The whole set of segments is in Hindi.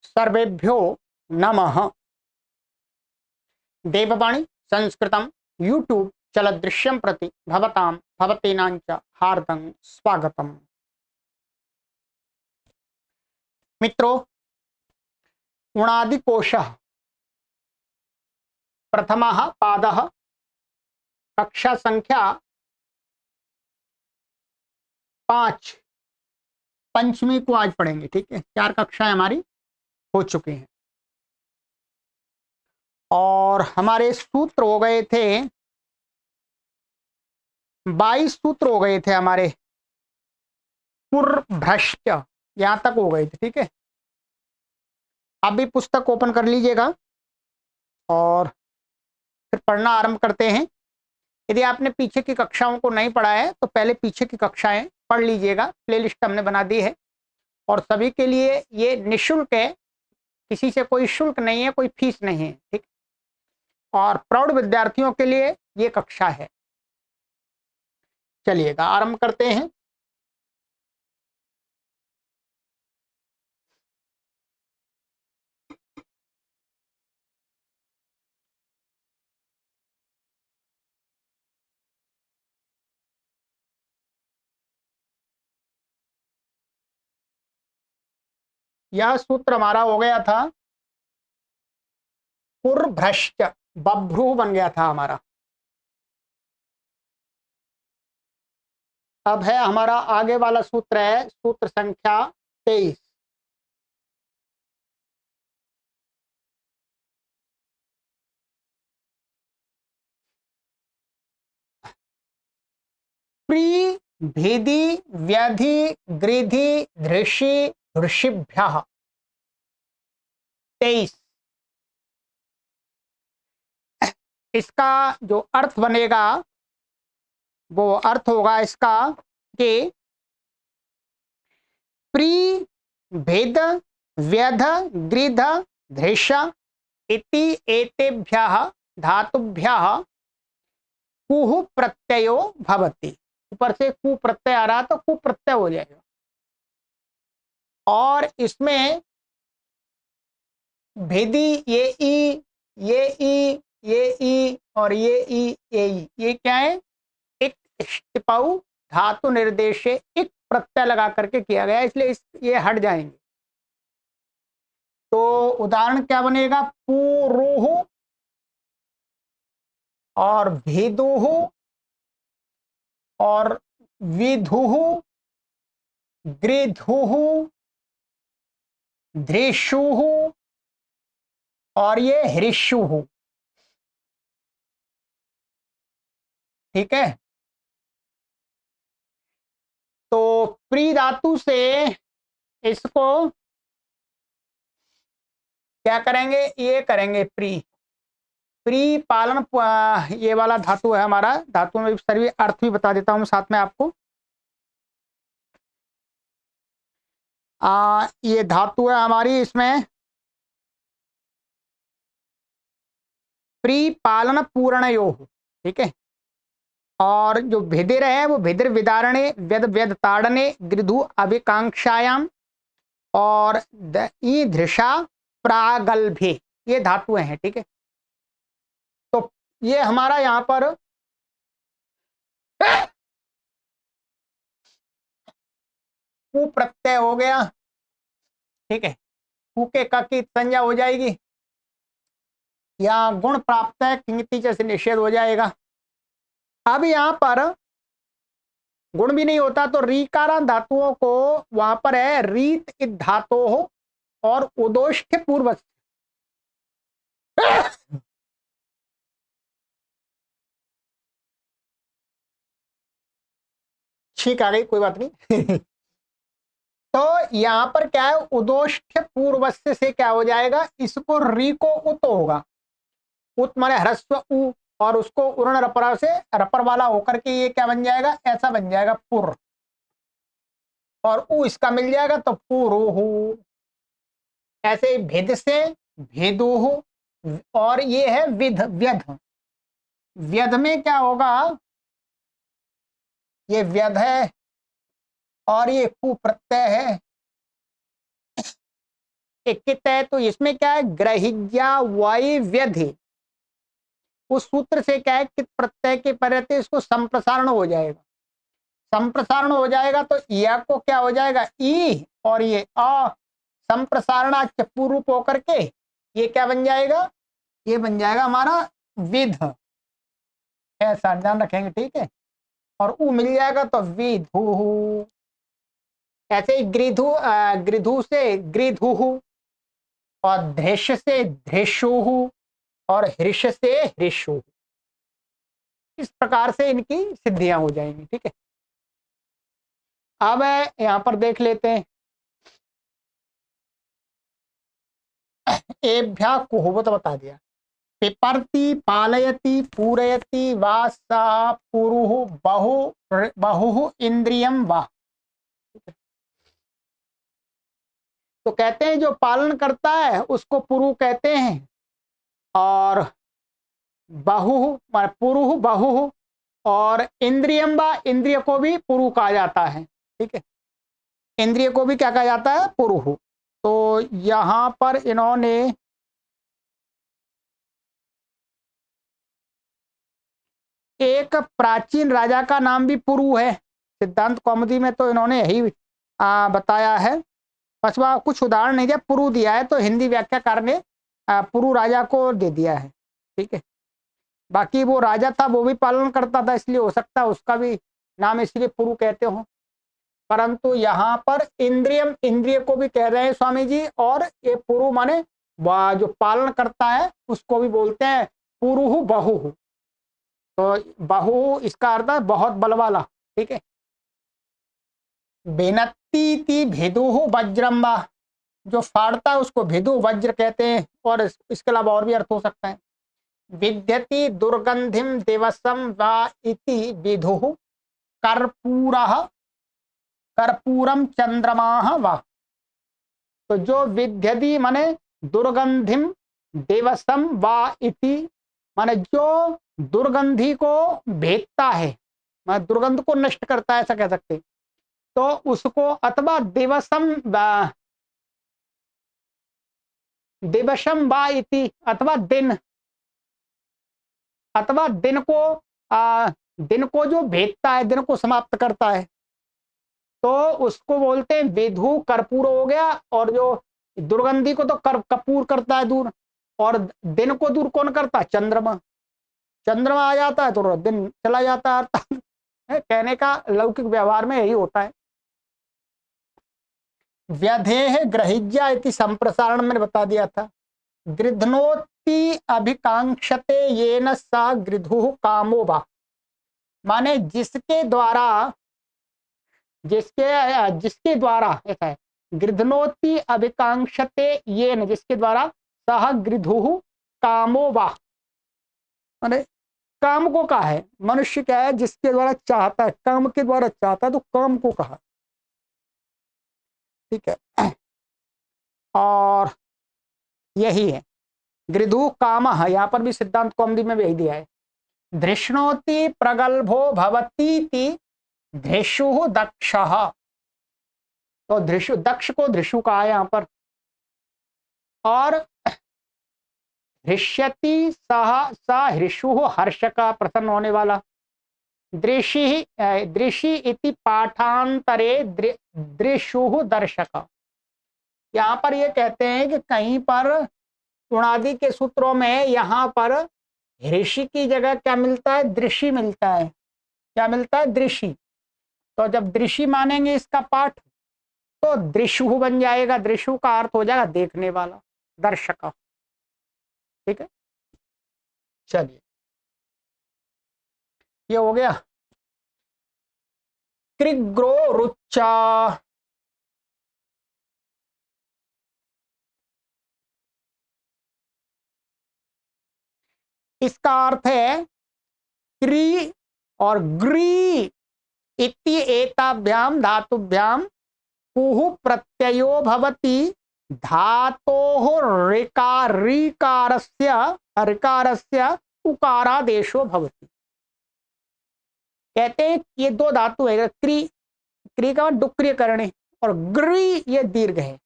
सर्वेभ्यो नमः। देववाणी संस्कृतं यूट्यूब चलदृश्यं प्रति भवतां भवतीनां च हार्दं स्वागतम्। मित्रों, उणादिकोशः प्रथमः पादः, कक्षा संख्या 5 पंचमी को आज पढ़ेंगे। ठीक है, 4 कक्षाएं हमारी हो चुकी हैं और हमारे सूत्र हो गए थे 22 सूत्र हो गए थे हमारे। पुरभ्रष्ट यहां तक हो गए थे। ठीक है, आप भी पुस्तक ओपन कर लीजिएगा और फिर पढ़ना आरंभ करते हैं। यदि आपने पीछे की कक्षाओं को नहीं पढ़ा है तो पहले पीछे की कक्षाएं पढ़ लीजिएगा, प्लेलिस्ट हमने बना दी है और सभी के लिए ये निःशुल्क है, किसी से कोई शुल्क नहीं है, कोई फीस नहीं है। ठीक, और प्रौढ़ विद्यार्थियों के लिए ये कक्षा है। चलिएगा आरंभ करते हैं। यह सूत्र हमारा हो गया था पुरभ्रष्ट, बभ्रू बन गया था हमारा। अब है हमारा आगे वाला सूत्र है सूत्र संख्या 23। प्री भेदी व्याधि गृधि धृषि ऋषिभ्यः 23। इसका जो अर्थ बनेगा वो अर्थ होगा इसका कि प्री भेद व्यध गृध धृष इति एतेभ्यः धातुभ्यः कुः प्रत्ययो भवति। ऊपर से कु प्रत्यय आ रहा तो कु प्रत्यय हो जाएगा और इसमें भेदी ये ई, ये ई, ये ई और ये ई, ये क्या है? एक टिपाऊ धातु निर्देश एक प्रत्यय लगा करके किया गया, इसलिए ये हट जाएंगे। तो उदाहरण क्या बनेगा? पुरुहु और भेदुहु और विधुहु गृधुहु धृषुहु और ये हृषुहु। ठीक है, तो प्री धातु से इसको क्या करेंगे? ये करेंगे प्री पालन। ये वाला धातु है हमारा। धातु में सभी अर्थ भी बता देता हूं साथ में आपको। ये धातु है हमारी, इसमें प्री पालन पूर्णयो। ठीक है, और जो भेदिर है वो भेदिर विदारणे व्यद व्यद ताड़ने गृधु अभिकांक्षायाम और ईधृषा प्रागल्भे, ये धातुएं हैं। ठीक है, तो ये हमारा यहाँ पर कु प्रत्यय हो गया। ठीक है, कु के क की संज्ञा हो जाएगी या गुण प्राप्त है किंगति से निषेध हो जाएगा। अब यहाँ पर गुण भी नहीं होता तो रीकारांत धातुओं को वहां पर है रीत इत धातु हो और उदोष के पूर्व। ठीक आ गई, कोई बात नहीं। तो यहाँ पर क्या है? उदोष्ठ पूर्वस्य से क्या हो जाएगा? इसको री को उत होगा। उत माने ह्रस्व उ और उसको उर्ण रपर से रपर वाला होकर के ये क्या बन जाएगा? ऐसा बन जाएगा पुर, और उ इसका मिल जाएगा तो पुरुहु। ऐसे भेद से भेदुहु और ये है विध व्यध। व्यध में क्या होगा? ये व्यध है और ये कु प्रत्यय है। कित है तो इसमें क्या है, ग्रहिज्या वैव्यधि, उस सूत्र से क्या है, कित प्रत्यय के परिवर्ते इसको संप्रसारण हो जाएगा। संप्रसारण हो जाएगा तो या को क्या हो जाएगा, ई, और ये अ संप्रसारणाच पूर्व होकर के ये क्या बन जाएगा, ये बन जाएगा हमारा विध, ऐसा ध्यान रखेंगे, ठीक है। और उ मिल जाएगा तो विधु। ऐसे ही गृधु, गृधु से गृधु, और धृष से धृषु, और हृष से हृषु। इस प्रकार से इनकी सिद्धियां हो जाएंगी, ठीक है। अब यहां पर देख लेते हैं, एभ्या कुहु तो बता दिया, पिपर्ति पालयति पूरयति वा सा पुरुः बहु इंद्रियम वा। तो कहते हैं जो पालन करता है उसको पुरु कहते हैं, और पुरुः बहु, और इंद्रियम वा, इंद्रिय को भी पुरु कहा जाता है, ठीक है। इंद्रिय को भी क्या कहा जाता है, पुरुः। तो यहां पर इन्होंने एक प्राचीन राजा का नाम भी पुरु है, सिद्धांत कौमुदी में तो इन्होंने यही बताया है। पछवा कुछ उदाहरण नहीं दिया, पुरु दिया है, तो हिंदी व्याख्याकार ने पुरु राजा को दे दिया है, ठीक है। बाकी वो राजा था वो भी पालन करता था, इसलिए हो सकता है उसका भी नाम इसलिए पुरु कहते हो। परंतु यहाँ पर इंद्रियम, इंद्रिय को भी कह रहे हैं स्वामी जी, और ये पुरु माने जो पालन करता है उसको भी बोलते हैं पुरुः बहु। तो बहु इसका अर्थ है बहुत बल वाला, ठीक है। बेनत्ती भेदुः वज्रम्बा, जो फाड़ता है उसको भेदु वज्र कहते हैं, और इसके अलावा और भी अर्थ हो सकता है। विद्यति दुर्गंधिम दिवसम वा इति विधुः कर्पूरः कर्पूरम चंद्रमा वा। तो जो विद्यति माने दुर्गंधिम दिवसम वा इति, माने जो दुर्गंधी को भेदता है, माने दुर्गंध को नष्ट करता है, ऐसा कह सकते हैं। तो उसको अथवा दिवसम दिवसम वा इति, अथवा दिन, अथवा दिन को जो भेदता है, दिन को समाप्त करता है, तो उसको बोलते हैं विधु कर्पूर हो गया। और जो दुर्गंधी को तो कपूर करता है दूर, और दिन को दूर कौन करता है, चंद्रमा। चंद्रमा आ जाता है तो दिन चला जाता है, अर्थात कहने का लौकिक व्यवहार में यही होता है। व्यधेह ग्रहिज्या इति संप्रसारण मैंने बता दिया था। गृध्नोति अभिकांक्षते येन सा गृधुः कामो वा, माने जिसके द्वारा ऐसा है, गृध्नोति अभिकांक्षते येन, जिसके द्वारा सह गृधुः कामो वा, माने काम को कहा है। मनुष्य क्या है, जिसके द्वारा चाहता है, काम के द्वारा चाहता है, तो काम को कहा, ठीक है। और यही है गृधु काम, यहां पर भी सिद्धांत कौमुदी में यही दिया है। धृष्णोति प्रगल्भो भवती धृषु दक्षः, तो धृषु, दक्ष को धृषु कहा है यहां पर। और हृष्यति सा हृषु, हर्ष का प्रसन्न होने वाला। दृषि इति पाठांतरे दृषु दर्शक। यहाँ पर ये कहते हैं कि कहीं पर उणादि के सूत्रों में यहाँ पर ऋषि की जगह क्या मिलता है, दृषि मिलता है। क्या मिलता है, दृषि। तो जब दृषि मानेंगे इसका पाठ तो दृशु बन जाएगा, दृशु का अर्थ हो जाएगा देखने वाला, दर्शक, ठीक है। चलिए ये हो गया। कृग्रो रुच्चा, इसका अर्थ है क्री और ग्री इति एताभ्याम धातुभ्याम कुहु प्रत्ययो भवति धातोः ऋकारस्य उकारादेशो भवति। कहते हैं ये दो धातु है, क्री, क्री का डुक्रिय करणे, और ग्री ये दीर्घ है।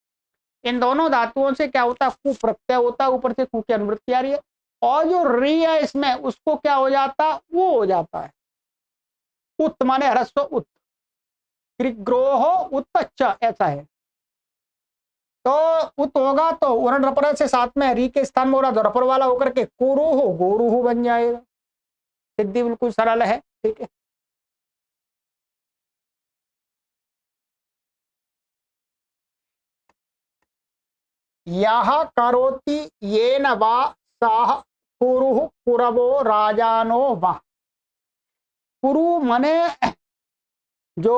इन दोनों धातुओं से क्या होता है, कु प्रत्यय होता है, ऊपर से कु की अनुवृत्ति आ रही है, और जो री है इसमें उसको क्या हो जाता है, वो हो जाता है उत, माने ह्रस्व उत, ग्रोह उत्तच्च, ऐसा है। तो उत होगा तो उरण रपर से साथ में री के स्थान में हो रहा तो रपर वाला होकर के कोरोह गोरूह बन जाएगा। सिद्धि बिल्कुल सरल है, ठीक है। यह करोति येन वा सह कुरुः कुरवो राजानो वा। कुरु माने जो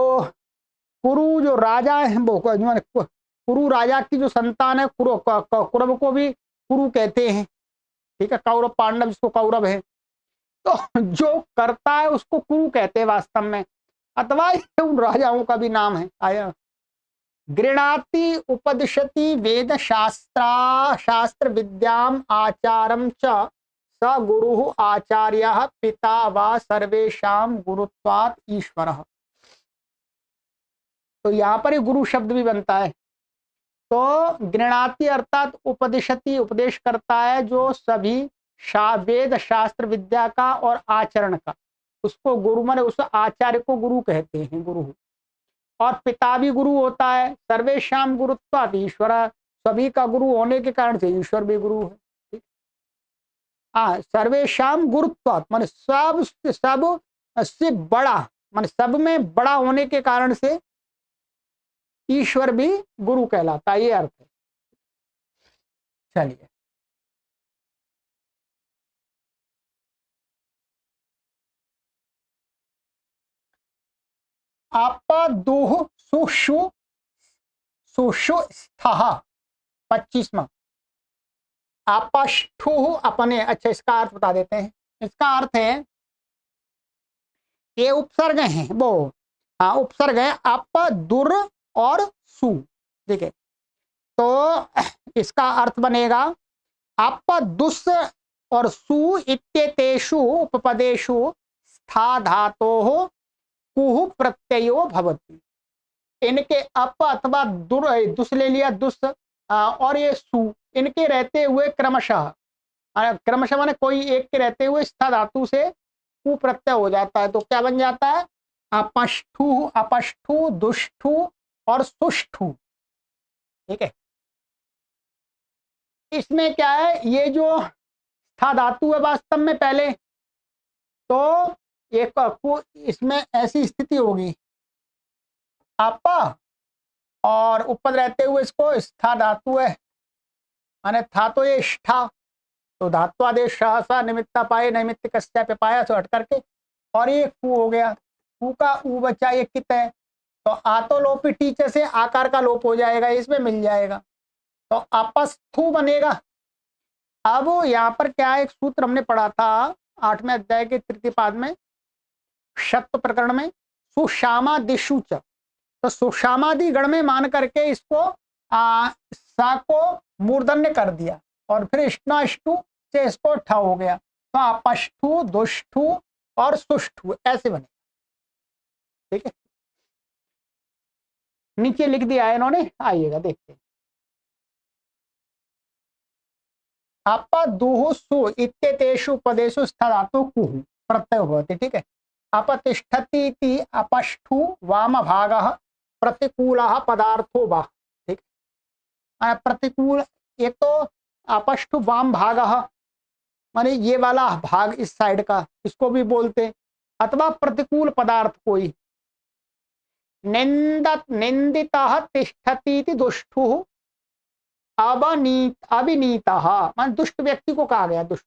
कुरु जो राजा है वो माने कुरु राजा की जो संतान है, कुरव को भी कुरु कहते हैं, ठीक है। कौरव पांडव जिसको कौरव है, तो जो करता है उसको कुरु कहते हैं वास्तव में, अथवा उन राजाओं का भी नाम है आया। गृणाति उपदिशति वेद शास्त्र विद्याम आचारम च स गुरु आचार्य पिता वा सर्वेषां गुरुत्वात् ईश्वरः। तो यहाँ पर ही गुरु शब्द भी बनता है। तो गृणाति अर्थात उपदिशति, उपदेश करता है जो सभी वेद शास्त्र विद्या का और आचरण का, उसको गुरु माने उस आचार्य को गुरु कहते हैं, गुरु। और पिता भी गुरु होता है, सर्वेशाम गुरुत्वात् ईश्वर, सभी का गुरु होने के कारण से ईश्वर भी गुरु है। हाँ, सर्वेशाम गुरुत्वात् माने सब से बड़ा, माने सब में बड़ा होने के कारण से ईश्वर भी गुरु कहलाता है, ये अर्थ है। चलिए, आपदुः सुषु सुषु स्थः 25वां। आपष्ठु अपने, अच्छा इसका अर्थ बता देते हैं। इसका अर्थ है, ये उपसर्ग हैं वो, हाँ उपसर्ग है अप दुर और सु, ठीक है। तो इसका अर्थ बनेगा अप दुस और सु इत्येतेषु उपपदेषु स्था धातोः कुहु प्रत्ययो भवति। इनके अप अथवा दुर, दुस ले लिया दुस, और ये सु, इनके रहते हुए क्रमशः, क्रमशः माने कोई एक के रहते हुए स्था धातु से कु प्रत्यय हो जाता है, तो क्या बन जाता है, अपष्ठु, अपष्ठु, दुष्ठु और सुष्ठु, ठीक है। इसमें क्या है, ये जो स्था धातु है वास्तव में पहले तो एक इसमें ऐसी स्थिति होगी, आपा और ऊपर रहते हुए इसको स्था धातु है, माने था तो ये स्था, तो धात्वादेश सहसा निमित्ता पाए नैमित्त कस्या पे पाया तो हट करके, और ये कु हो गया, कु का ऊ बचा, ये कित है, तो आ तो लोपी टीचर से आकार का लोप हो जाएगा, इसमें मिल जाएगा, तो अपस्थु बनेगा। अब यहाँ पर क्या एक सूत्र हमने पढ़ा था 8वें अध्याय के तृतीय पाद में, शक्त प्रकरण में, सुशामा दिशु च, तो सुशामादि गण में मान करके इसको सा को मूर्धन्य कर दिया, और फिर इष्टाष्टु से इसको ठ हो गया, तो अपष्ठु, दुष्टु और सुष्ठु ऐसे बने, ठीक है। नीचे लिख दिया है इन्होंने, आइएगा देखते हैं। आपा दुहु सु इत्येतेषु पदेषु स्था धातु कुहु प्रत्यय भवति, ठीक है। अपतिष्ठति इति अपष्ठु वाम भागः प्रतिकूलः पदार्थो वा, ठीक है। प्रतिकूल, एक तो अपष्ठु वाम भागः माने ये वाला भाग इस साइड का, इसको भी बोलते, अथवा प्रतिकूल पदार्थ कोई। निंदितः तिष्ठति इति दुष्टुः अविनीतः मान दुष्ट व्यक्ति को कहा गया, दुष्ट।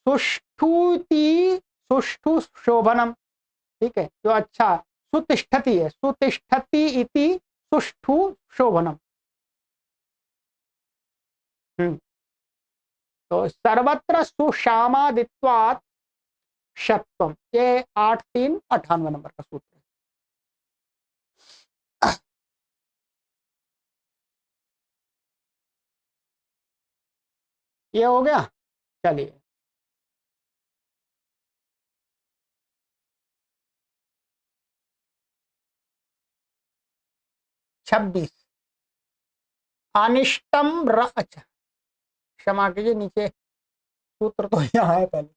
सुष्ठुति सुष्ठु शोभनम, ठीक है, जो अच्छा सुतिष्ठति है, सुतिष्ठति इति सुष्ठु शोभनम। तो सर्वत्र सुशामादित्वात् शत्वम, ये 8-3-98 नंबर का सूत्र है। ये हो गया, चलिए। 26 अनिष्टम अच्छा क्षमा कीजिए, नीचे सूत्र तो यहाँ है पहले।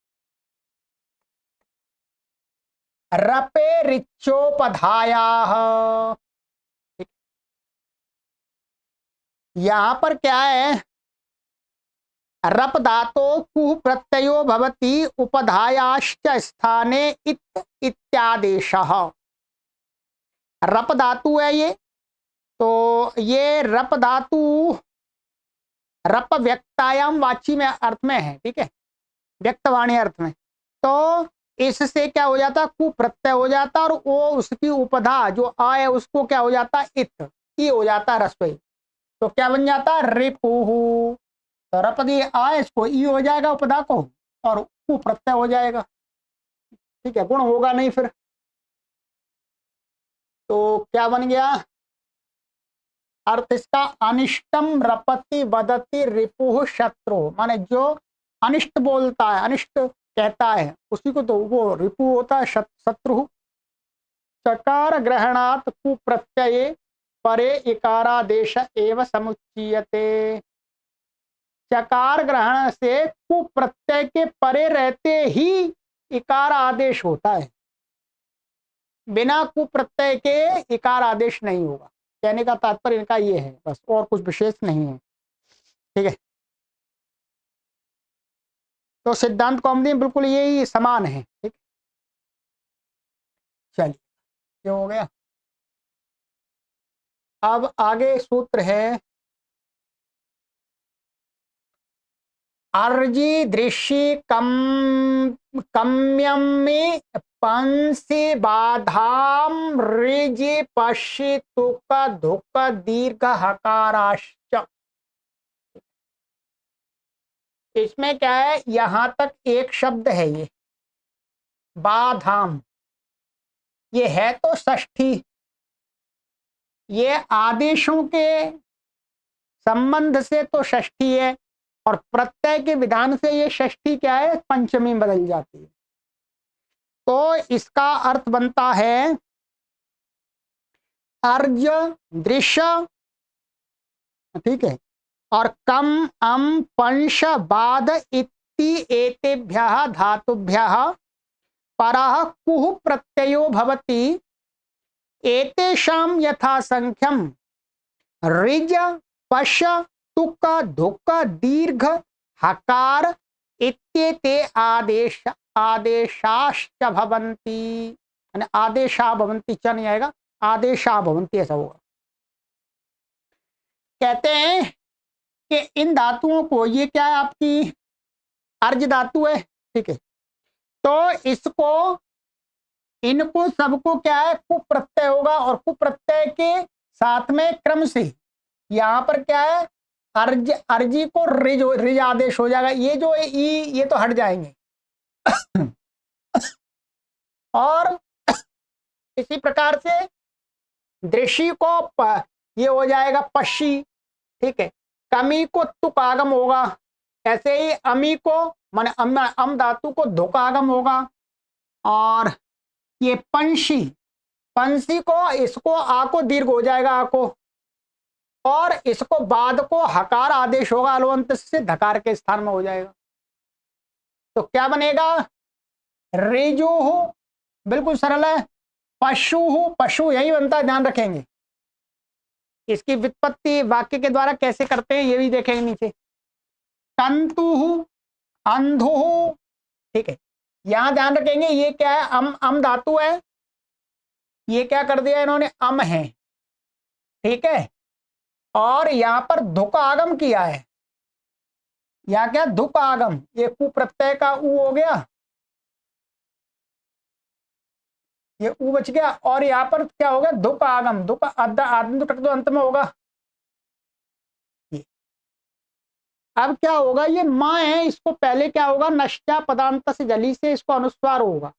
रपे रिच्चोपधाया, यहां पर क्या है, रप धातो कुह प्रत्ययो भवति उपधायाश्च स्थाने इत इत्यादेशः। रप धातु है ये, तो ये रप धातु रप व्यक्तायाम वाची में अर्थ में है, ठीक है, व्यक्तवाणी अर्थ में। तो इससे क्या हो जाता, कु प्रत्यय हो जाता और वो उसकी उपधा जो आ है उसको क्या हो जाता, इत ई हो जाता रस्वई। तो क्या बन जाता, रिपुहु। तो रप दिए आ, इसको ई हो जाएगा उपधा को, और कु प्रत्यय हो जाएगा, ठीक है, गुण होगा नहीं फिर। तो क्या बन गया अर्थ इसका, अनिष्टम रपति वदति रिपुह शत्रु, माने जो अनिष्ट बोलता है, अनिष्ट कहता है उसी को तो वो रिपु होता है, शत्रु। चकार ग्रहणात् कुप्रत्यये परे इकारादेश एव समुच्चीयते। चकार ग्रहण से कुप्रत्यय के परे रहते ही इकार आदेश होता है, बिना कुप्रत्यय के इकार आदेश नहीं होगा। कहने का तात्पर्य इनका ये है, बस और कुछ विशेष नहीं है, ठीक है। तो सिद्धांत कौमुदी में बिल्कुल यही समान है, ठीक। चलिए ये हो गया। अब आगे सूत्र है, अर्जी दृश्य कम कम्यमी पंसी बाधाम ऋज पश्य तुक धुक दीर्घ हकाराश्च। इसमें क्या है, यहां तक एक शब्द है ये बाधाम, ये है तो षष्ठी, ये आदेशों के संबंध से तो षष्ठी है, और प्रत्यय के विधान से ये षष्ठी क्या है, पंचमी बदल जाती है। तो इसका अर्थ बनता है अर्ज दृश्य, ठीक है, और कम अम पंश बाद इति एतेभ्यः धातुभ्यः परः कुह प्रत्ययो भवति एतेषां यथा संख्यम ऋज पश तुक धुक दीर्घ हकार इत्येते आदेश आदेशाश्च भवन्ति, आदेशा भवन्ति च नहीं आएगा, आदेशा भवन्ति ऐसा होगा। कहते हैं कि इन धातुओं को, ये क्या है आपकी अर्ज धातु है, ठीक है, तो इसको इनको सबको क्या है कुप्रत्यय होगा, और कुप्रत्यय के साथ में क्रम से यहां पर क्या है अर्ज, अर्जी को रिज रिज आदेश हो जाएगा, ये जो ई ये तो हट जाएंगे और इसी प्रकार से दृषि को ये हो जाएगा पशी, ठीक है, कमी को तुक आगम होगा, ऐसे ही अमी को माने अम धातु को धुक आगम होगा, और ये पंशी पंसी को इसको आ को दीर्घ हो जाएगा आ को, और इसको बाद को हकार आदेश होगा अलवंत से धकार के स्थान में हो जाएगा। तो क्या बनेगा रेजोहु, बिल्कुल सरल है, पशु पशु यही बनता है, ध्यान रखेंगे। इसकी व्युत्पत्ति वाक्य के द्वारा कैसे करते हैं ये भी देखेंगे नीचे। तंतु अंधु, ठीक है, यहां ध्यान रखेंगे ये क्या है अम धातु है, ये क्या कर दिया इन्होंने अम है, ठीक है, और यहां पर धुक आगम किया है, यहां क्या धुक आगम, ये कु प्रत्यय का उ हो गया, ये उ बच गया, और यहां पर क्या होगा धुक आगम, धुक आदम तो अंत में होगा। अब क्या होगा, ये माँ है, इसको पहले क्या होगा नष्टा पदांत से जली से इसको अनुस्वार होगा,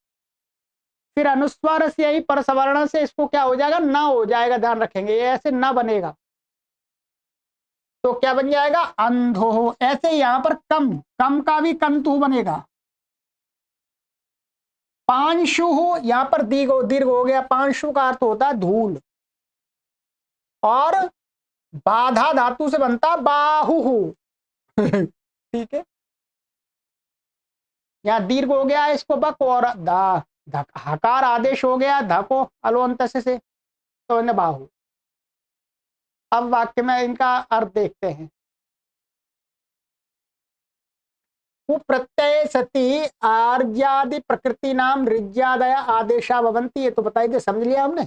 फिर अनुस्वार से यही परसवर्ण से इसको क्या हो जाएगा ना हो जाएगा, ध्यान रखेंगे ये ऐसे ना बनेगा, तो क्या बन जाएगा अंधो। ऐसे यहां पर कम कम का भी कंतु बनेगा, पांशु, यहां पर दीर्घ दीर्घ हो गया, पांशु का अर्थ होता है धूल, और बाधा धातु से बनता बाहु। ठीक है, यहाँ दीर्घ हो गया इसको बक, और हकार आदेश हो गया ध को अलोंत से तो इन्हें बाहु। अब वाक्य में इनका अर्थ देखते हैं। प्रत्यय सती आर्यादि प्रकृति नाम ऋज्यादय आदेशा भवंती, ये तो बताई दे, समझ लिया हमने।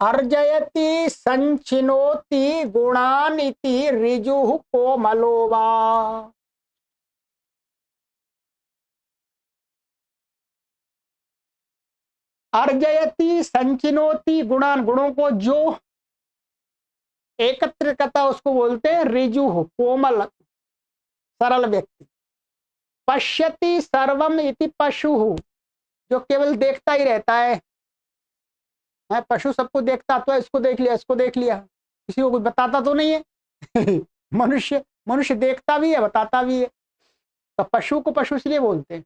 अर्जयति संचिनोति गुणान इति ऋजुः कोमलो वा। अर्जयति संचिनोति गुणान, गुणों को जो एकत्र करता उसको बोलते हैं ऋजुः, कोमल सरल व्यक्ति। पश्यति सर्वम इति पशुः, जो केवल देखता ही रहता है। पशु सबको देखता तो इसको देख लिया, इसको देख लिया, किसी को कुछ बताता तो नहीं है। मनुष्य मनुष्य देखता भी है, बताता भी है, तो पशु को पशु इसलिए बोलते हैं।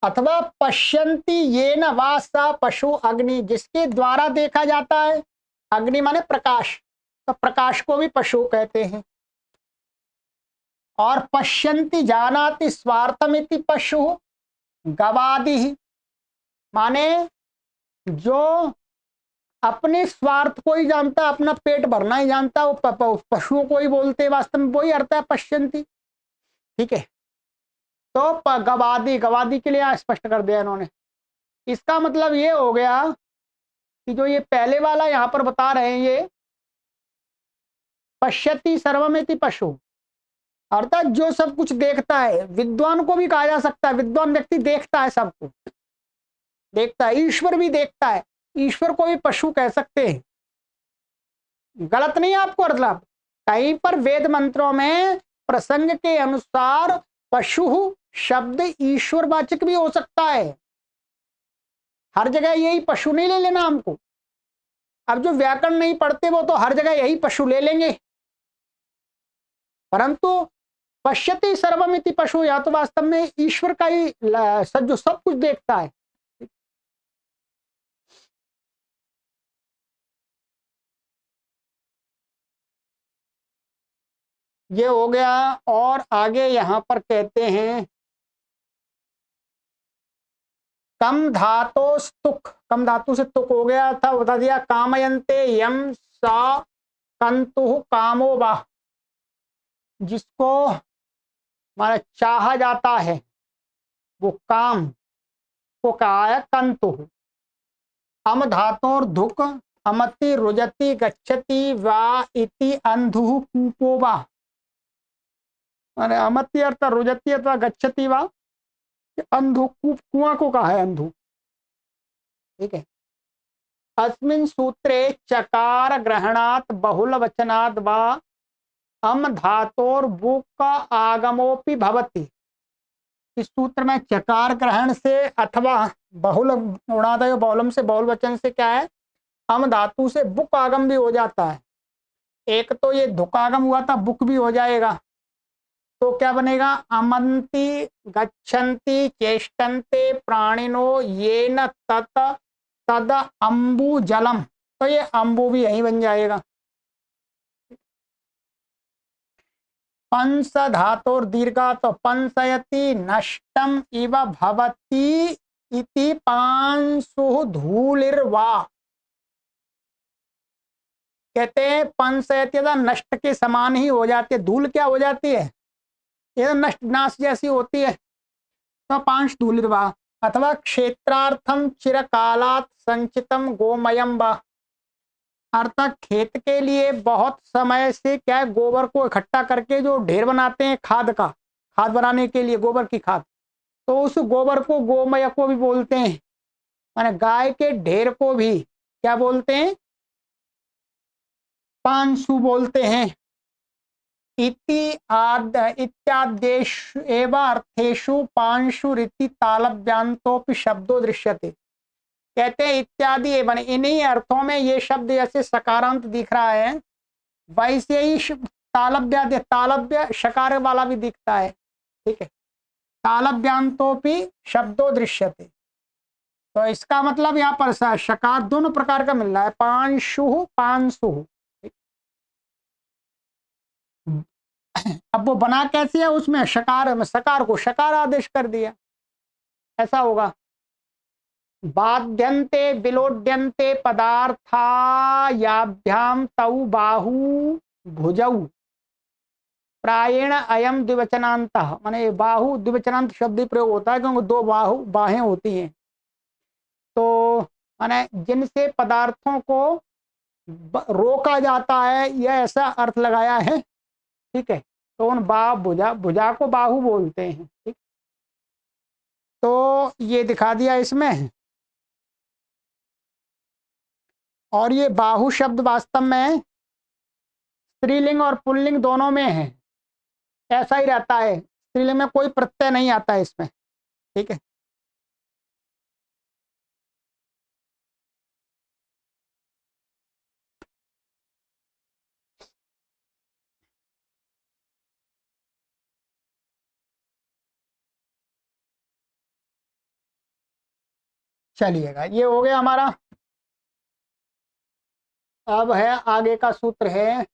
अथवा पश्यन्ति येन वा सा पशु अग्नि, जिसके द्वारा देखा जाता है। अग्नि माने प्रकाश, तो प्रकाश को भी पशु कहते हैं। और पश्यन्ति जानाति स्वार्थमिति पशु गवादि, माने जो अपने स्वार्थ को ही जानता, अपना पेट भरना ही जानता, वो पशुओं को ही बोलते, वास्तव में वही अर्थ है पश्यन्ति। ठीक है, तो गवादी, गवादी के लिए स्पष्ट कर दिया इन्होंने। इसका मतलब ये हो गया कि जो ये पहले वाला यहां पर बता रहे हैं, ये पश्यति सर्वमिति पशु, अर्थात जो सब कुछ देखता है। विद्वान को भी कहा जा सकता है, विद्वान व्यक्ति देखता है, सबको देखता है। ईश्वर भी देखता है, ईश्वर को भी पशु कह सकते हैं। गलत नहीं है आपको मतलब। कहीं पर वेद मंत्रों में प्रसंग के अनुसार पशु शब्द ईश्वरवाचक भी हो सकता है। हर जगह यही पशु नहीं ले लेना हमको। अब जो व्याकरण नहीं पढ़ते वो तो हर जगह यही पशु ले लेंगे, परंतु पश्यति सर्वमिति पशु, या तो वास्तव में ईश्वर का ही जो सब कुछ देखता है। ये हो गया। और आगे यहां पर कहते हैं कम धातो स्तुक, कम धातु से तुक हो गया था, बता दिया। कामयन्ते यम सा कंतु कामो वा, जिसको माना चाहा जाता है वो काम को कहा है कंतु। अम धातोर धुक अमति रुजति गच्छति वा इति अंधु कूपो वा, माने अमति अर्थ रुजति अथवा गच्छति वा, अंधु कुआं को कहा है अंधु। ठीक है, अस्मिन् सूत्रे चकार ग्रहणात् बहुल वचनात् वा अम धातोर बुक का आगमोपि भवति। इस सूत्र में चकार ग्रहण से अथवा बहुल गुणादय बहुलम से, बहुल वचन से क्या है, अम धातु से बुक आगम भी हो जाता है। एक तो ये धुकागम हुआ था, बुक भी हो जाएगा, तो क्या बनेगा, अमंति गच्छन्ति चेष्टन्ते प्राणिनो येन तत तद अंबु जलम, तो ये अंबु भी यही बन जाएगा। पंस धातुर दीर्घा, तो पंसयति नष्टम इव भवति इति पांसु धूलिर्वा, कहते हैं पंसयति नष्ट के समान ही हो जाती है। धूल क्या हो जाती है, ये नष्ट नाश जैसी होती है, तो पांश धूलिर्वा। अथवा क्षेत्रार्थम चिरकालात् संचितम गोमयम वा, अर्थात खेत के लिए बहुत समय से क्या गोबर को इकट्ठा करके जो ढेर बनाते हैं खाद का, खाद बनाने के लिए गोबर की खाद, तो उस गोबर को गोमय को भी बोलते हैं। माने गाय के ढेर को भी क्या बोलते हैं, पांसु बोलते हैं। इति इत्यादेश एवं अर्थेषु पांशुरिति तालव्यांतोपि शब्दों दृश्यते, कहते हैं इत्यादि एवं इन्हीं अर्थों में ये शब्द जैसे सकारांत दिख रहा है, वैसे ही तालव्य तालव्य शकार वाला भी दिखता है। ठीक है, तालव्यांतोपि शब्दों दृश्यते। तो इसका मतलब यहाँ पर शकार दोनों प्रकार का मिल रहा है, पांशु पांशु। अब वो बना कैसे है, उसमें शकार सकार को शकार आदेश कर दिया, ऐसा होगा। बाध्यन्ते विलोड्यन्ते पदार्थायाभ्याम तौ बाहु भुजौ प्रायेण अयम द्विवचनांत, माने बाहु द्विवचनांत शब्द प्रयोग होता है क्योंकि दो बाहु बाहें होती हैं। तो माने जिनसे पदार्थों को रोका जाता है, यह ऐसा अर्थ लगाया है, ठीक है। तो उन भुजा भुजा को बाहु बोलते हैं, ठीक। तो ये दिखा दिया इसमें। और ये बाहु शब्द वास्तव में स्त्रीलिंग और पुल्लिंग दोनों में है, ऐसा ही रहता है। स्त्रीलिंग में कोई प्रत्यय नहीं आता है इसमें, ठीक है। चलिएगा, ये हो गया हमारा। अब है आगे का सूत्र है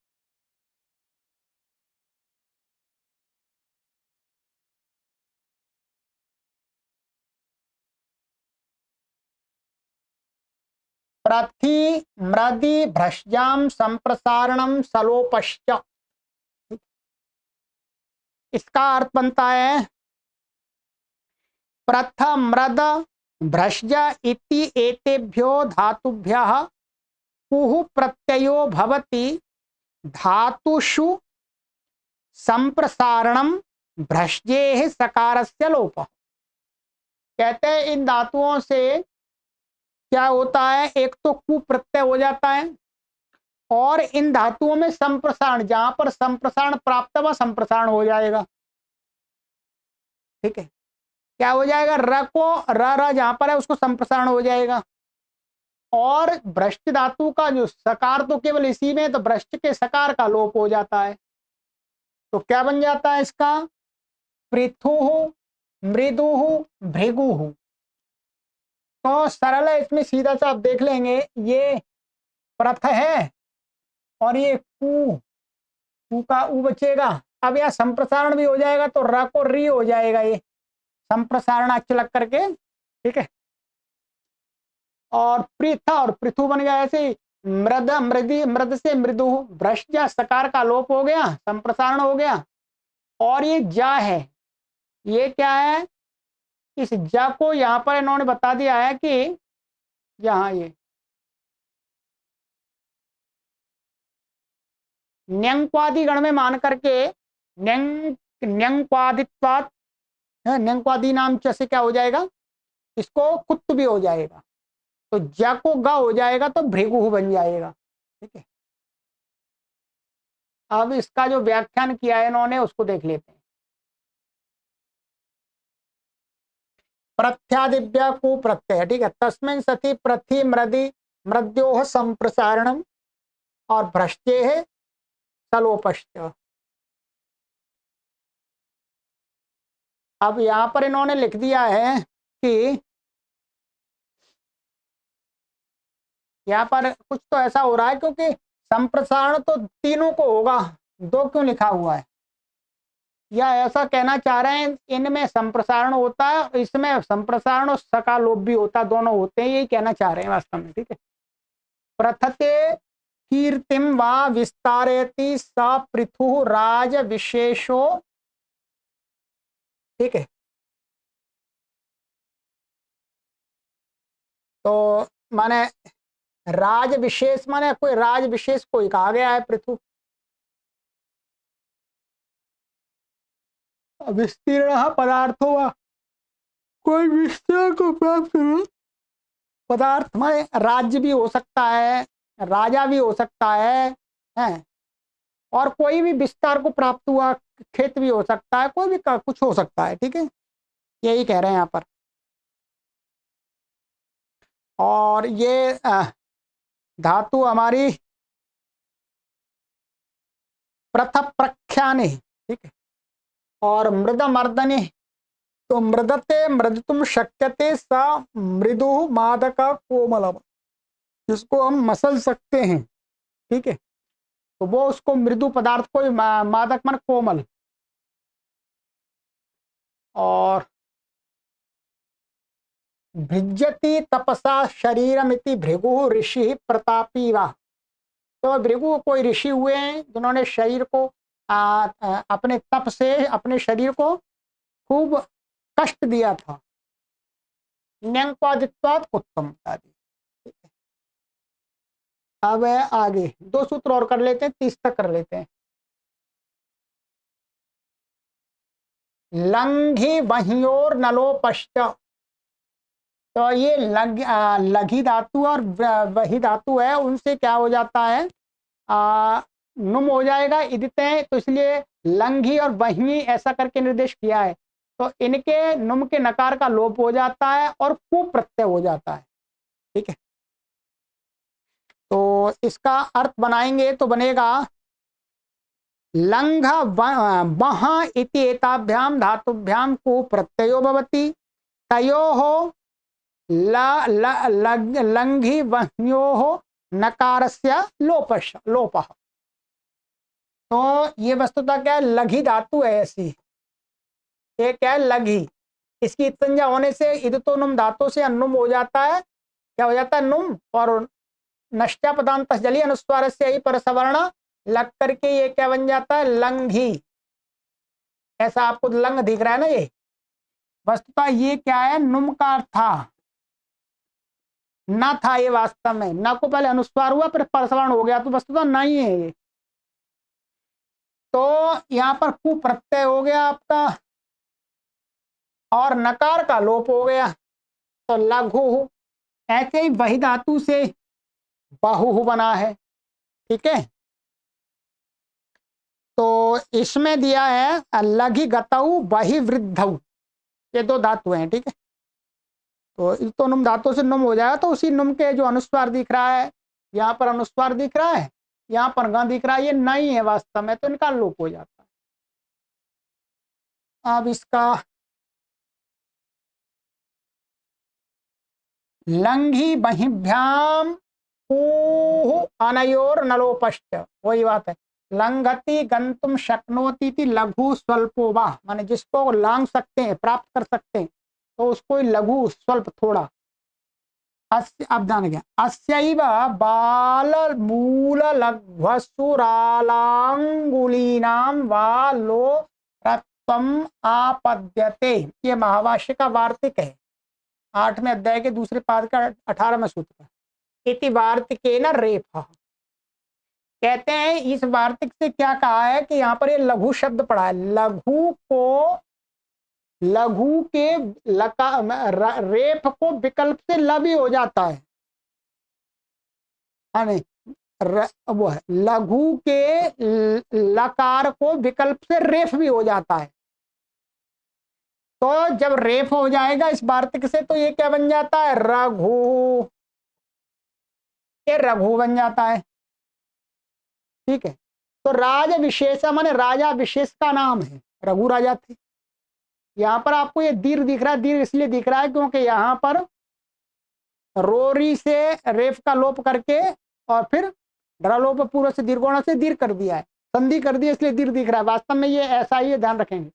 प्रथि मृदि भ्रष्जाम संप्रसारणम सलोपश्च। इसका अर्थ बनता है प्रथम मृद भ्रष्ज इति एतेभ्यो धातुभ्यः कुहु प्रत्ययो भवति धातुषु संप्रसारणम भ्रष्जेः सकारस्य लोप। कहते हैं इन धातुओं से क्या होता है, एक तो कु प्रत्यय हो जाता है, और इन धातुओं में संप्रसारण, जहां पर संप्रसारण प्राप्त हुआ संप्रसारण हो जाएगा, ठीक है। क्या हो जाएगा, र को र जहां पर है उसको संप्रसारण हो जाएगा। और भ्रष्ट धातु का जो सकार तो केवल इसी में, तो भ्रष्ट के सकार का लोप हो जाता है। तो क्या बन जाता है इसका, पृथु मृदु भृगु। तो सरल है, इसमें सीधा सा आप देख लेंगे, ये प्रथ है और ये कु का उ बचेगा। अब यह संप्रसारण भी हो जाएगा तो र को री हो जाएगा, ये संप्रसारण अच लग करके, ठीक है। और पृथ और पृथु बन गया ऐसे ही। मृद मृदि मृद से मृदु, भ्रष्ट सकार का लोप हो गया, संप्रसारण हो गया। और ये जा है, ये क्या है, इस जा को यहां पर इन्होंने बता दिया है कि यहाँ ये न्यंक्वादि गण में मान करके न्यंक्वादित्वात्, न्यंक्वादि नाम से क्या हो जाएगा, इसको कुत्त भी हो जाएगा। तो ज को ग हो जाएगा तो भृगु बन जाएगा, ठीक है। अब इसका जो व्याख्यान किया है इन्होंने उसको देख लेते हैं। प्रत्यादिव्या कु प्रत्यय, ठीक है। तस्मिन् सति प्रथि मृदि मृद्योः संप्रसारणम और भ्रष्टे है सलोपश्च। अब यहां पर इन्होंने लिख दिया है कि यहाँ पर कुछ तो ऐसा हो रहा है, क्योंकि संप्रसारण तो तीनों को होगा, दो क्यों लिखा हुआ है, या ऐसा कहना चाह रहे हैं इनमें संप्रसारण होता है, इसमें संप्रसारण और सकालोप भी होता है, दोनों होते हैं, यही कहना चाह रहे हैं वास्तव में, ठीक है। प्रथते कीर्तिम वा विस्तारयति स पृथु राज विशेषो, ठीक है। तो माने राज विशेष माने कोई राज विशेष कोई कहा गया है पृथु। विस्तीर्ण पदार्थो वा, कोई विस्तार को प्राप्त पदार्थ माने राज्य भी हो सकता है, राजा भी हो सकता है, और कोई भी विस्तार को प्राप्त हुआ क्षेत्र भी हो सकता है, कोई भी कुछ हो सकता है, ठीक है। यही कह रहे हैं यहाँ पर। और ये धातु हमारी प्रथ प्रख्याने, ठीक है। और मृद मर्दने तो मृदते मृदतुम शक्यते सा मृदु मादक कोमलम, जिसको हम मसल सकते हैं, ठीक है, तो वो उसको मृदु पदार्थ को मादक मन कोमल। और भिज्यति तपसा शरीरमिति भृगु ऋषि प्रतापी वा, तो भृगु कोई ऋषि हुए हैं जिन्होंने शरीर को अपने तप से अपने शरीर को खूब कष्ट दिया था। न्यंक्वादित्वाद उत्तम आदि। अब आगे दो सूत्र और कर लेते हैं, 30 तक कर लेते हैं। लंघि वह्योर नलोपश्च, तो ये लघी धातु और वही धातु है, उनसे क्या हो जाता है, नुम हो जाएगा इदिते, तो इसलिए लंघी और वही ऐसा करके निर्देश किया है, तो इनके नुम के नकार का लोप हो जाता है और कु प्रत्यय हो जाता है, ठीक है। तो इसका अर्थ बनाएंगे तो बनेगा लंघ वह इति एताभ्याम धातुभ्याम कु प्रत्ययो भवति, तयोः लंघि वह्योः नकारस्य लोपः। तो ये वस्तुतः क्या है, लघी धातु है ऐसी, ये क्या है लघी, इसकी संज्ञा होने से इदतो नुम धातु से अनुम हो जाता है, क्या हो जाता है नुम, और नष्टा पदांत जली अनुस्वार से ही पर सवर्ण लग करके ये क्या बन जाता है लंघी। ऐसा आपको लंग दिख रहा है ना, ये वस्तुतः ये क्या है नुम का अर्थ था, ना था ये वास्तव में, ना को पहले अनुस्वार हुआ फिर परसवर्ण हो गया, तो वस्तुतः नहीं है ये। तो यहाँ पर कु प्रत्यय हो गया आपका और नकार का लोप हो गया, तो लघु। ऐसे ही वही धातु से बाहु बना है, ठीक है। तो इसमें दिया है लघि गतऊ वही वृद्धऊ, ये दो धातु हैं, ठीक है। तो नुम धातु से नुम हो जाएगा, तो उसी नुम के जो अनुस्वार दिख रहा है, यहाँ पर अनुस्वार दिख रहा है, यहाँ पर ग दिख रहा है, ये नहीं है वास्तव में, तो इनका लोप हो जाता है। अब इसका लंघी बहिभ्याम अनयोर नलोपश्च, वही बात है, लंघति गंतुम शक्नोति लघु स्वल्पो वा, माने जिसको लांग सकते हैं प्राप्त कर सकते हैं, तो उसको लघु स्वल्प थोड़ा। अब जान गया, अस्यैव बाल मूल लघ्वसुरालांगुलीनाम वा लो रत्वम आपद्यते, ये महाभाष्य का वार्तिक है, 8वें अध्याय के दूसरे पाद का 18वें सूत्र। इति वार्तिकेन रेफः, कहते हैं इस वार्तिक से क्या कहा है कि यहाँ पर ये लघु शब्द पड़ा है, लघु के रेफ को विकल्प से ल भी हो जाता है, नहीं वो है लघु के लकार को विकल्प से रेफ भी हो जाता है। तो जब रेफ हो जाएगा इस वार्तिक से, तो ये क्या बन जाता है रघु, ये रघु बन जाता है, ठीक है। तो राज विशेष माने राजा विशेष का नाम है, रघु राजा थे। यहाँ पर आपको ये दीर्घ दिख रहा है, दीर्घ इसलिए दिख रहा है क्योंकि यहाँ पर रोरी से रेफ का लोप करके और फिर ढलोप पूर्व से दीर्घोण से दीर्घ कर दिया है, संधि कर दिया, इसलिए दीर्घ दिख रहा है, वास्तव में ये ऐसा ही है, ध्यान रखेंगे।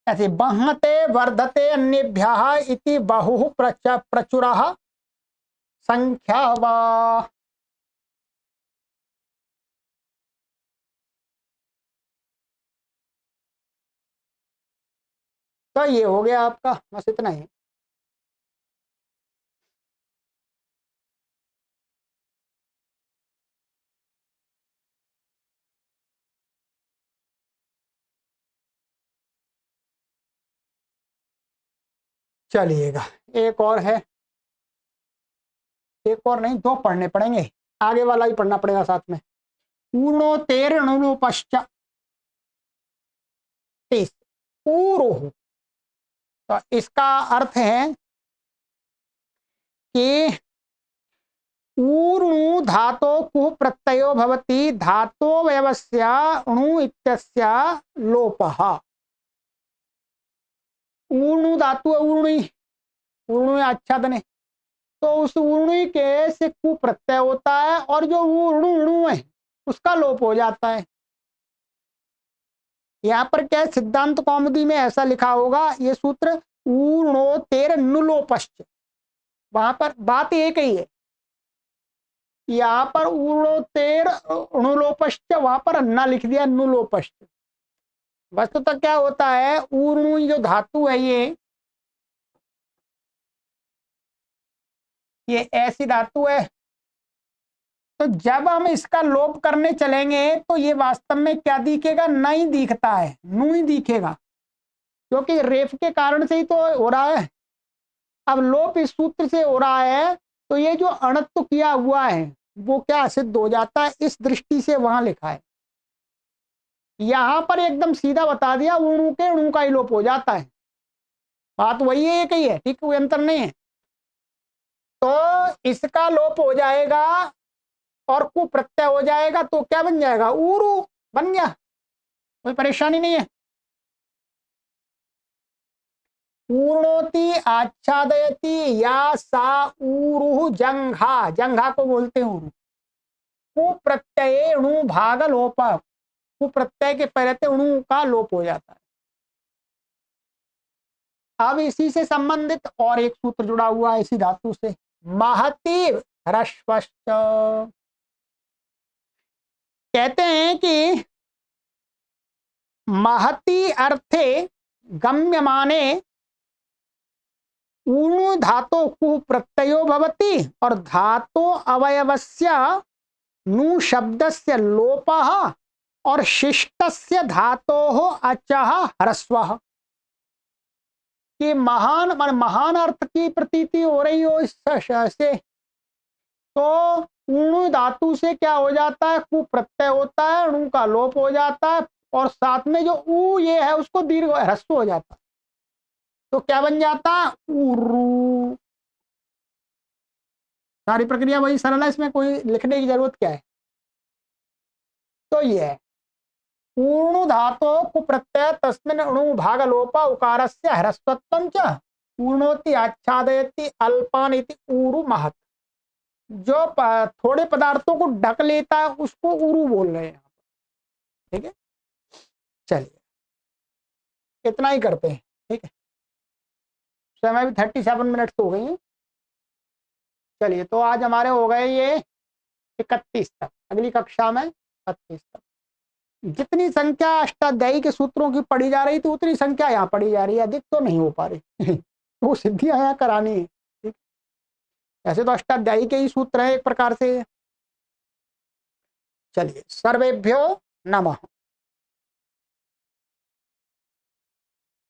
ऐसे बहते वर्धते अन्येभ्यः इति बहु प्रचुरः संख्या वा, तो ये हो गया आपका, बस इतना ही। चलिएगा एक और है, एक और नहीं दो पढ़ने पड़ेंगे, आगे वाला ही पढ़ना पड़ेगा साथ में। पूर्णोतेरणुपश्च पूर्व, तो इसका अर्थ है कि ऊर्णु धातो कु प्रत्ययो भवति धातो वयवस्य णु इत्यस्य लोपः, ऊर्णु धातु है, ऊर्णु आच्छादन है, तो उस ऊर्णु के से कु प्रत्यय होता है और जो ऊर्णु है उसका लोप हो जाता है। यहाँ पर क्या है, सिद्धांत कौमुदी में ऐसा लिखा होगा ये सूत्र, ऊर्णोतेर नुलोपश्च, वहां पर बात एक ही है। यहाँ पर ऊर्णोतेर नुलोपश्च, वहां पर न लिख दिया नुलोपश्च। वस्तुतः क्या होता है, ऊर्णु जो धातु है ये ऐसी धातु है, तो जब हम इसका लोप करने चलेंगे तो ये वास्तव में क्या दिखेगा, नहीं दिखता है, नू ही दिखेगा, क्योंकि रेफ के कारण से ही तो हो रहा है। अब लोप इस सूत्र से हो रहा है, तो ये जो अणत्व किया हुआ है वो क्या सिद्ध हो जाता है, इस दृष्टि से वहां लिखा है। यहां पर एकदम सीधा बता दिया, ऊणु के णु का ही लोप हो जाता है, बात वही है, एक ही है, ठीक, कोई अंतर नहीं है। तो इसका लोप हो जाएगा और कु प्रत्यय हो जाएगा, तो क्या बन जाएगा, ऊरु बन गया, कोई परेशानी नहीं है। ऊर्णोति आच्छादयति या सा ऊरु जंघा, जंघा को बोलते हैं ऊरु। कु प्रत्यय णु भाग लोप, कु प्रत्यय के पहले णु का लोप हो जाता है। अब इसी से संबंधित और एक सूत्र जुड़ा हुआ है इसी धातु से, महति ह्रस्वश्च। कहते हैं कि महति अर्थे गम्यमाने ऊणु धातो कु प्रत्ययो भवति और धातो अवयवस्य नु शब्दस्य लोपः और शिष्टस्य धातोः अचः ह्रस्वः। कि महान महान अर्थ की प्रतीति हो रही हो इस से, तो ऊणु धातु से क्या हो जाता है, कु प्रत्यय होता है, णु का लोप हो जाता है और साथ में जो ऊ ये है उसको दीर्घ ह्रस्व हो जाता है, तो क्या बन जाता, ऊरु। सारी प्रक्रिया वही सरल है, इसमें कोई लिखने की जरूरत क्या है। तो ये है ऊर्णु धातो कु प्रत्यय तस्मिन् णु भाग लोप उकारस्य ह्रस्वत्वं च ऊर्णोति आच्छादयति अल्पान इति ऊरु महत्। जो थोड़े पदार्थों को ढक लेता है उसको ऊरु बोल रहे हैं, ठीक है। चलिए इतना ही करते हैं, ठीक है, समय भी 37 मिनट तो हो गई है। चलिए तो आज हमारे हो गए ये 31 तक, अगली कक्षा में 32 तक। जितनी संख्या अष्टाध्यायी के सूत्रों की पढ़ी जा रही थी उतनी संख्या यहाँ पढ़ी जा रही है, अधिक तो नहीं हो पा रही वो सिद्धियां यहाँ करानी है, ठीक। ऐसे तो अष्टाध्यायी के ही सूत्र है एक प्रकार से। चलिए सर्वेभ्यो नमः।